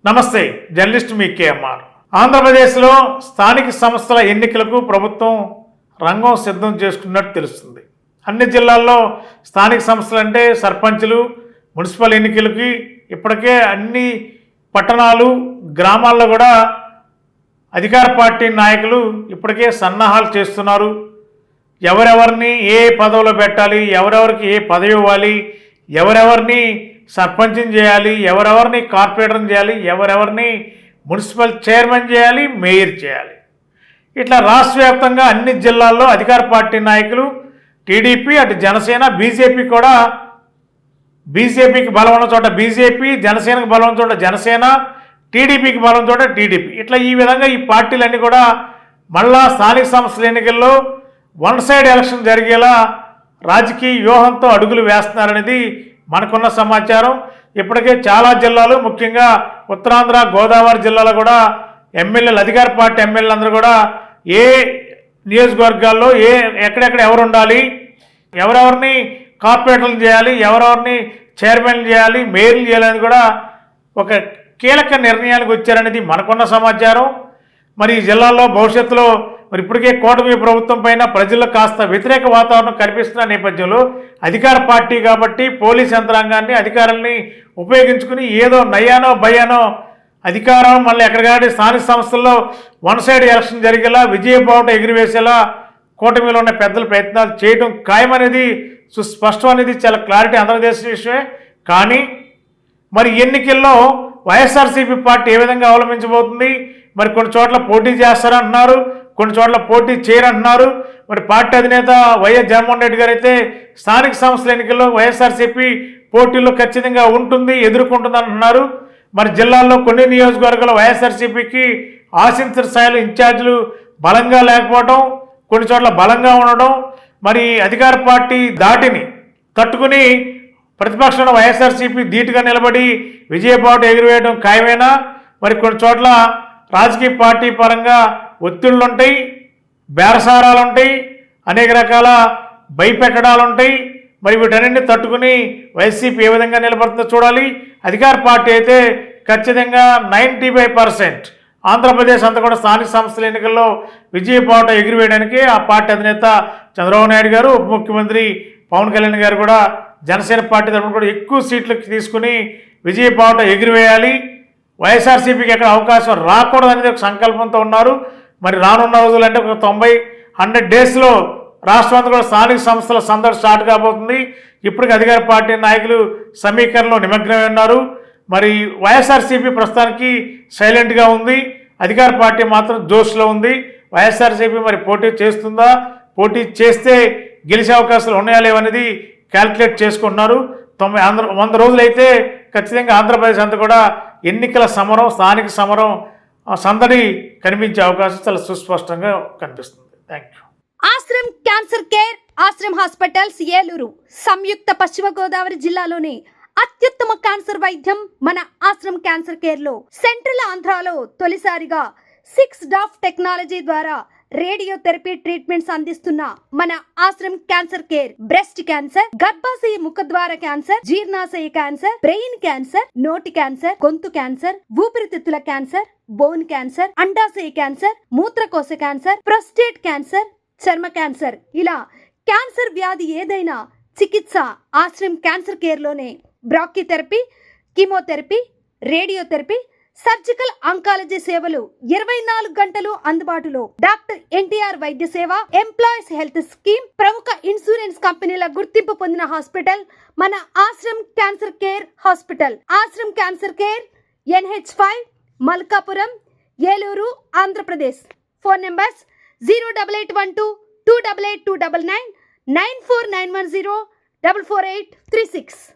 నమస్తే, జర్నలిస్ట్ మీ కేఎంఆర్. ఆంధ్రప్రదేశ్లో స్థానిక సంస్థల ఎన్నికలకు ప్రభుత్వం రంగం సిద్ధం చేసుకున్నట్టు తెలుస్తుంది. అన్ని జిల్లాల్లో స్థానిక సంస్థలు అంటే సర్పంచులు, మున్సిపల్ ఎన్నికలకి ఇప్పటికే అన్ని పట్టణాలు, గ్రామాల్లో కూడా అధికార పార్టీ నాయకులు ఇప్పటికే సన్నాహాలు చేస్తున్నారు. ఎవరెవరిని ఏ పదవిలో పెట్టాలి, ఎవరెవరికి ఏ పదవి ఇవ్వాలి, ఎవరెవరిని సర్పంచ్ని చేయాలి, ఎవరెవరిని కార్పొరేటర్ని చేయాలి, ఎవరెవరిని మున్సిపల్ చైర్మన్ చేయాలి, మేయర్ చేయాలి. ఇట్లా రాష్ట్ర వ్యాప్తంగా అన్ని జిల్లాల్లో అధికార పార్టీ నాయకులు టీడీపీ, అటు జనసేన, బీజేపీ కూడా, బీజేపీకి బలం ఉన్న చోట బీజేపీ, జనసేనకు బలం ఉన్న చోట జనసేన, టీడీపీకి బలం చోట టీడీపీ, ఇట్లా ఈ విధంగా ఈ పార్టీలన్నీ కూడా మళ్ళా స్థానిక సంస్థల ఎన్నికల్లో వన్ సైడ్ ఎలక్షన్ జరిగేలా రాజకీయ వ్యూహంతో అడుగులు వేస్తున్నారనేది మనకున్న సమాచారం. ఇప్పటికే చాలా జిల్లాలు, ముఖ్యంగా ఉత్తరాంధ్ర, గోదావరి జిల్లాలో కూడా ఎమ్మెల్యేలు, అధికార పార్టీ ఎమ్మెల్యేలు అందరూ కూడా ఏ నియోజకవర్గాల్లో ఎక్కడెక్కడ ఎవరు ఉండాలి, ఎవరెవరిని కార్పొరేటర్లు చేయాలి, ఎవరెవరిని చైర్మన్ చేయాలి, మేయర్లు చేయాలని కూడా ఒక కీలక నిర్ణయానికి వచ్చారనేది మనకున్న సమాచారం. మరి ఈ జిల్లాల్లో భవిష్యత్తులో మరి ఇప్పటికే కూటమి ప్రభుత్వం పైన ప్రజల్లో కాస్త వ్యతిరేక వాతావరణం కనిపిస్తున్న నేపథ్యంలో అధికార పార్టీ కాబట్టి పోలీస్ యంత్రాంగాన్ని, అధికారుల్ని ఉపయోగించుకుని ఏదో నయ్యానో భయానో అధికారం మళ్ళీ ఎక్కడికాడి స్థానిక సంస్థల్లో వన్ సైడ్ ఎలక్షన్ జరిగేలా, విజయబావుట ఎగిరివేసేలా కూటమిలో ఉన్న పెద్దలు ప్రయత్నాలు చేయడం ఖాయమనేది సుస్పష్టం అనేది చాలా క్లారిటీ అందరిదేశ విషయమే. కానీ మరి ఎన్నికల్లో వైఎస్ఆర్సీపీ పార్టీ ఏ విధంగా అవలంబించబోతుంది, మరి కొన్ని చోట్ల పోటీ చేస్తారంటున్నారు, కొన్ని చోట్ల పోటీ చేయరంటున్నారు. మరి పార్టీ అధినేత వైఎస్ జగన్మోహన్ రెడ్డి గారు అయితే స్థానిక సంస్థల ఎన్నికల్లో వైఎస్ఆర్సీపీ పోటీల్లో ఖచ్చితంగా ఉంటుంది, ఎదుర్కొంటుంది అంటున్నారు. మరి జిల్లాల్లో కొన్ని నియోజకవర్గాల్లో వైఎస్ఆర్సీపీకి ఆశించిన స్థాయిలో ఇన్ఛార్జీలు బలంగా లేకపోవడం, కొన్ని చోట్ల బలంగా ఉండడం, మరి అధికార పార్టీ దాటిని తట్టుకుని ప్రతిపక్షంలో వైఎస్ఆర్సీపీ ధీటుగా నిలబడి విజయబావుట ఎగురవేయడం ఖాయమేనా? మరి కొన్ని చోట్ల రాజకీయ పార్టీ పరంగా ఒత్తిళ్ళు ఉంటాయి, బేరసారాలు ఉంటాయి, అనేక రకాల భయపెట్టడాలు ఉంటాయి. మరి వీటన్నింటినీ తట్టుకుని వైసీపీ ఏ విధంగా నిలబడుతుందో చూడాలి. అధికార పార్టీ అయితే ఖచ్చితంగా 95% ఆంధ్రప్రదేశ్ అంతా కూడా స్థానిక సంస్థల ఎన్నికల్లో విజయబావుట ఎగిరివేయడానికి ఆ పార్టీ అధినేత చంద్రబాబు నాయుడు గారు, ఉప ముఖ్యమంత్రి పవన్ కళ్యాణ్ గారు కూడా జనసేన పార్టీ తరఫున కూడా ఎక్కువ సీట్లకు తీసుకుని విజయబావుట ఎగిరివేయాలి, వైఎస్ఆర్సీపీకి ఎక్కడ అవకాశం రాకూడదు అనేది ఒక సంకల్పంతో ఉన్నారు. మరి రానున్న రోజులు అంటే ఒక 90-100 డేస్లో రాష్ట్రం అంతా కూడా స్థానిక సంస్థల సందడి స్టార్ట్ కాబోతుంది. ఇప్పటికి అధికార పార్టీ నాయకులు సమీకరణలో నిమగ్నమై ఉన్నారు. మరి వైఎస్ఆర్సీపీ ప్రస్తుతానికి సైలెంట్గా ఉంది, అధికార పార్టీ మాత్రం జోష్లో ఉంది. వైఎస్ఆర్సీపీ మరి పోటీ చేస్తుందా, పోటీ చేస్తే గెలిచే అవకాశాలు ఉన్నాయా లేవనేది క్యాల్కులేట్ చేసుకుంటున్నారు. 100 రోజులైతే ఖచ్చితంగా ఆంధ్రప్రదేశ్ అంతా కూడా ఎన్నికల సమరం, స్థానిక సమరం సందడి కనిపించే అవకాశం చాలా సుస్పష్టంగా కనిపిస్తుంది. Thank you. Ashram cancer care, Ashram hospitals, Eluru సంయుక్త పశ్చిమ గోదావరి జిల్లాలోని అత్యుత్తమ క్యాన్సర్ వైద్యం మన ఆశ్రమ్ క్యాన్సర్ కేర్ లో సెంట్రల్ ఆంధ్రాలో తొలిసారిగా 6 డాఫ్ టెక్నాలజీ ద్వారా రేడియోథెరపీ ట్రీట్మెంట్స్ అందిస్తున్న మన Ashram cancer care breast cancer, గర్భాశయ ముఖద్వార క్యాన్సర్, జీర్ణాశయ క్యాన్సర్, బ్రెయిన్ క్యాన్సర్, నోటి క్యాన్సర్, గొంతు క్యాన్సర్, ఊపిరితిత్తుల క్యాన్సర్, బోన్ క్యాన్సర్, అండాశయ క్యాన్సర్, మూత్రకోశ క్యాన్సర్, ప్రొస్టేట్ క్యాన్సర్, చర్మ క్యాన్సర్, ఇలా క్యాన్సర్ వ్యాధి ఏదైనా చికిత్స ఆశ్రమ్ క్యాన్సర్ కేర్ లోనే. బ్రాక్కిథెరపీ, కీమోథెరపీ, రేడియోథెరపీ, సర్జికల్ ఆంకాలజీ సేవలు 24 గంటలు అందుబాటులో. డాక్టర్ ఎన్టీఆర్ వైద్య సేవ, ఎంప్లాయీస్ హెల్త్ స్కీమ్, ప్రముఖ ఇన్సూరెన్స్ కంపెనీల గుర్తింపు పొందిన హాస్పిటల్ మన Ashram cancer care hospital. Ashram cancer care, NH5, Malkapuram, Eluru, Andhra Pradesh. Phone numbers 08812 288 299, 94910 44836.